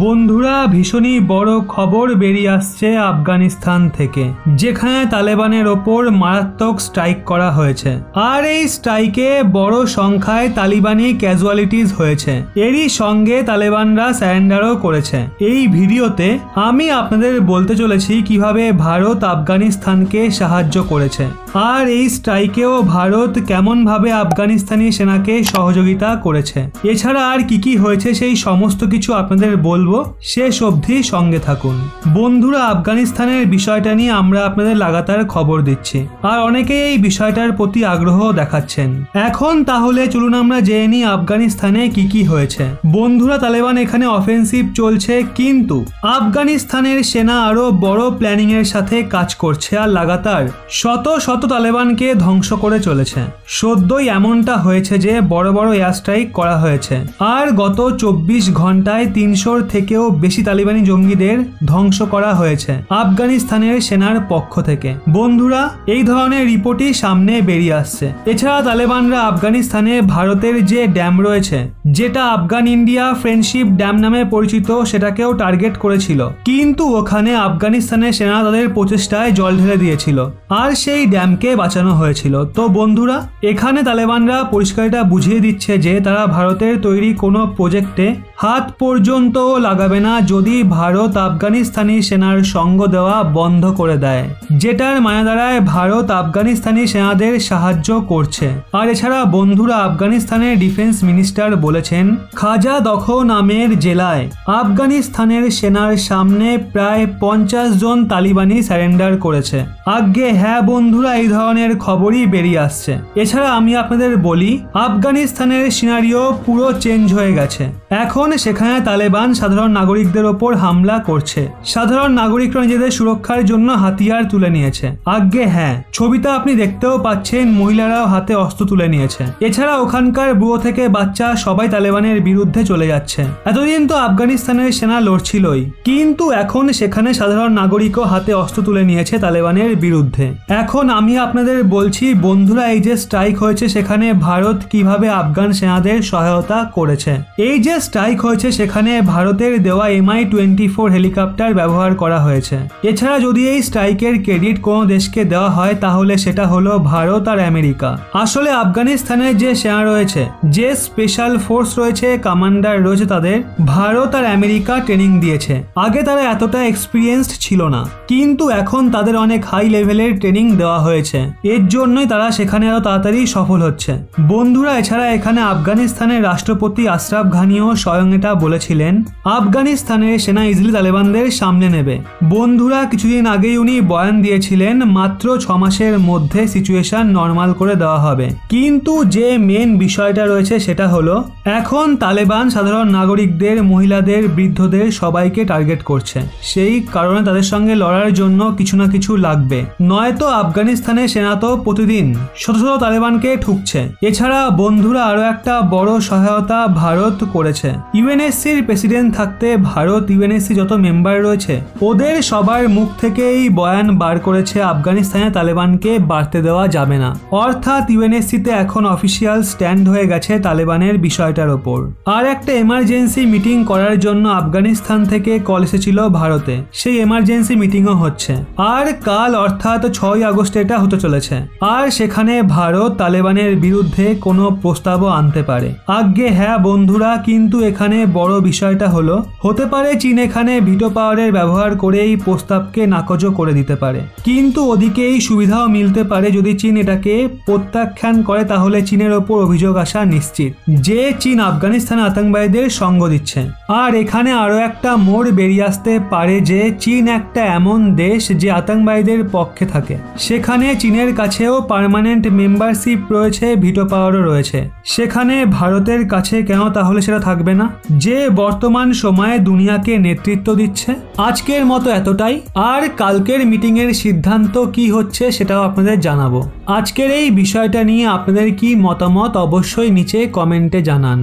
বন্ধুরা ভীষণই বড় খবর বেরিয়ে আসছে আফগানিস্তান থেকে, যেখানে তালেবানের ওপর মারাত্মক স্ট্রাইক করা হয়েছে। আর এই স্ট্রাইকে বড় সংখ্যায় তালিবানি ক্যাজুয়ালিটিস হয়েছে। এরই সঙ্গে তালেবানরা স্যারেন্ডারও করেছে। এই ভিডিওতে আমি আপনাদের বলতে চলেছি কিভাবে ভারত আফগানিস্তানকে সাহায্য করেছে, আর এই স্ট্রাইকেও ভারত কেমনভাবে আফগানিস্তানি সেনাকে সহযোগিতা করেছে। এছাড়া আর কি হয়েছে সেই সমস্ত কিছু আপনাদের বলবো, শেষ অবধি সঙ্গে থাকুন। বন্ধুরা, আফগানিস্তানের বিষয়টা নিয়ে আমরা আপনাদের লাগাতার খবর দিচ্ছি, আর অনেকেই এই বিষয়টার প্রতি আগ্রহ দেখাচ্ছেন। এখন তাহলে চলুন আমরা জেনে নিই আফগানিস্তানে কি হয়েছে। বন্ধুরা, তালেবান এখানে অফেন্সিভ চলছে, কিন্তু আফগানিস্তানের সেনা আরো বড় প্ল্যানিং এর সাথে কাজ করছে আর লাগাতার শত শত তালেবানকে ধ্বংস করে চলেছে। সদ্যই এমনটা হয়েছে যে বড় বড় এয়ার স্ট্রাইক করা হয়েছে, আর গত 24 ঘন্টায় 300 থেকেও বেশি তালিবানি জঙ্গিদের ধ্বংস করা হয়েছে আফগানিস্তানের সেনার পক্ষ থেকে। বন্ধুরা, এই ধরনের রিপোর্টই সামনে বেরিয়ে আসছে। এছাড়া তালেবানরা আফগানিস্তানে ভারতের যে ড্যাম রয়েছে, যেটা আফগান ইন্ডিয়া ফ্রেন্ডশিপ ড্যাম নামে পরিচিত, সেটাকেও টার্গেট করেছিল, কিন্তু ওখানে আফগানিস্তানের সেনা তাদের প্রচেষ্টায় জল ঢেলে দিয়েছিল, আর সেই ড্যামকে বাঁচানো হয়েছিল। তো বন্ধুরা, এখানে তালেবানরা পরিষ্কারটা বুঝিয়ে দিচ্ছে যে তারা ভারতের তৈরি কোনো প্রজেক্টে হাত পর্যন্ত লাগাবে না যদি ভারত আফগানিস্তানি সেনার সঙ্গ দেওয়া বন্ধ করে দেয়, যেটার মানে দাঁড়ায় ভারত আফগানিস্তানি সেনাদের সাহায্য করছে। আর এছাড়া বন্ধুরা, আফগানিস্তানের ডিফেন্স মিনিস্টার বলেছেন, খাজা দখ নামের জেলায় আফগানিস্তানের সেনার সামনে প্রায় 50 জন তালিবানি স্যারেন্ডার করেছে। আজ্ঞে হ্যাঁ বন্ধুরা, এই ধরনের খবরই বেরিয়ে আসছে। এছাড়া আমি আপনাদের বলি, আফগানিস্তানের সিনারিও পুরো চেঞ্জ হয়ে গেছে। এখন সেখানে তালেবান সাধারণ নাগরিকদের ওপর হামলা করছে। সাধারণ নাগরিকরা নিজেদের সুরক্ষার জন্য হাতিয়ার তুলে নিয়েছে। আজ্ঞে হ্যাঁ, ছবিটা আপনি দেখতেও পাচ্ছেন, মহিলারাও হাতে অস্ত্র তুলে নিয়েছে। এছাড়া ওখানকার বুড়ো থেকে বাচ্চা সবাই তালেবানের বিরুদ্ধে চলে যাচ্ছে। এতদিন তো আফগানিস্তানের সেনা লড়ছিলই, কিন্তু এখন সেখানে সাধারণ নাগরিকও হাতে অস্ত্র তুলে নিয়েছে তালেবানের বিরুদ্ধে। এখন আমি আপনাদের বলছি বন্ধুরা, এই যে স্ট্রাইক হয়েছে সেখানে ভারত কিভাবে আফগান সেনাদের সহায়তা করেছে। এই যে স্ট্রাইক হয়েছে সেখানে ভারতের দেওয়া Mi-24 হেলিকপ্টার ব্যবহার করা হয়েছে। এছাড়া যদি এই স্ট্রাইকের ক্রেডিট কোনো দেশকে দেওয়া হয় তাহলে সেটা হলো ভারত আর আমেরিকা। আসলে আফগানিস্তানের যে সেনা রয়েছে, যে স্পেশাল ফোর্স রয়েছে, কমান্ডার রয়েছে, তাদের ভারত আর আমেরিকা ট্রেনিং দিয়েছে। আগে তারা এতটা এক্সপিরিয়েন্সড ছিল না, কিন্তু এখন তাদের অনেক হাই লেভেলের ট্রেনিং দেওয়া হয়েছে। এর জন্যই তারা সেখানে আরো তাড়াতাড়ি সফল হচ্ছে। বন্ধুরা, এছাড়া এখানে আফগানিস্তানের রাষ্ট্রপতি আশরাফ ঘানিও স্বয়ং এটা বলেছিলেন, আফগানিস্তানের সেনা ইজিলি তালেবানদের সামনে নেবে। বন্ধুরা, কিছুদিন আগেই উনি বয়ান দিয়েছিলেন মাত্র 6 মাসের মধ্যে সিচুয়েশন নর্মাল করে দেওয়া হবে। কিন্তু যে মেন বিষয়টা রয়েছে সেটা হলো, এখন তালেবান সাধারণ নাগরিকদের, মহিলাদের, বৃদ্ধদের সবাইকে টার্গেট করছে। সেই কারণে তাদের সঙ্গে লড়ার জন্য কিছু না কিছু লাগবে, নয়তো আফগানিস্তানের সেনা তো প্রতিদিন শত শত তালেবানকে ঠুকছে। এছাড়া বন্ধুরা, আরো একটা বড় সহায়তা ভারত করেছে। ইউএনএসসির প্রেসিডেন্ট থাকতে ভারত ইউএনএসসি যত মেম্বার রয়েছে ওদের সবার মুখ থেকে এই বয়ান বার করেছে, আফগানিস্তানে তালেবানকে বাড়তে দেওয়া যাবে না। অর্থাৎ ইউএনএসসিতে এখন অফিসিয়াল স্ট্যান্ড হয়ে গেছে তালেবানের বিষয়টার ওপর। আর একটা এমার্জেন্সি মিটিং করার জন্য আফগানিস্তান থেকে কল এসেছিল ভারতে, সেই এমার্জেন্সি মিটিংও হচ্ছে। আর কাল অর্থাৎ 6 আগস্ট এটা হতে চলেছে, আর সেখানে ভারত তালেবানের বিরুদ্ধে কোনো প্রস্তাবও আনতে পারে। আজ্ঞে হ্যাঁ বন্ধুরা, কিন্তু এখানে বড় বিষয়টা হলো, হতে পারে চীন এখানে ভিটো পাওয়ারের ব্যবহার করে এই প্রস্তাবকে নাকচও করে দিতে পারে। কিন্তু ওদিকে এই সুবিধাও মিলতে পারে, যদি চীন এটাকে প্রত্যাখ্যান করে তাহলে চীনের ওপর অভিযোগ আসা নিশ্চিত যে চীন আফগানিস্তানে আতঙ্কবাদীদের সঙ্গ দিচ্ছে। আর এখানে আরো একটা মোড় বেরিয়ে আসতে পারে যে চীন একটা এমন দেশ যে আতঙ্কবাদীদের পক্ষে থাকে। সেখানে চীনের কাছেও পার্মানেন্ট মেম্বারশিপ রয়েছে, ভিটো পাওয়ারও রয়েছে। সেখানে ভারতের কাছে কেন তাহলে সেটা থাকবে না, যে বর্তমান সময়ে দুনিয়াকে নেতৃত্ব দিচ্ছে। আজকের মতো এতটাই, আর কালকের মিটিং এর সিদ্ধান্ত কি হচ্ছে সেটাও আপনাদের জানাবো। আজকের এই বিষয়টা নিয়ে আপনাদের কি মতামত অবশ্যই নিচে কমেন্টে জানান।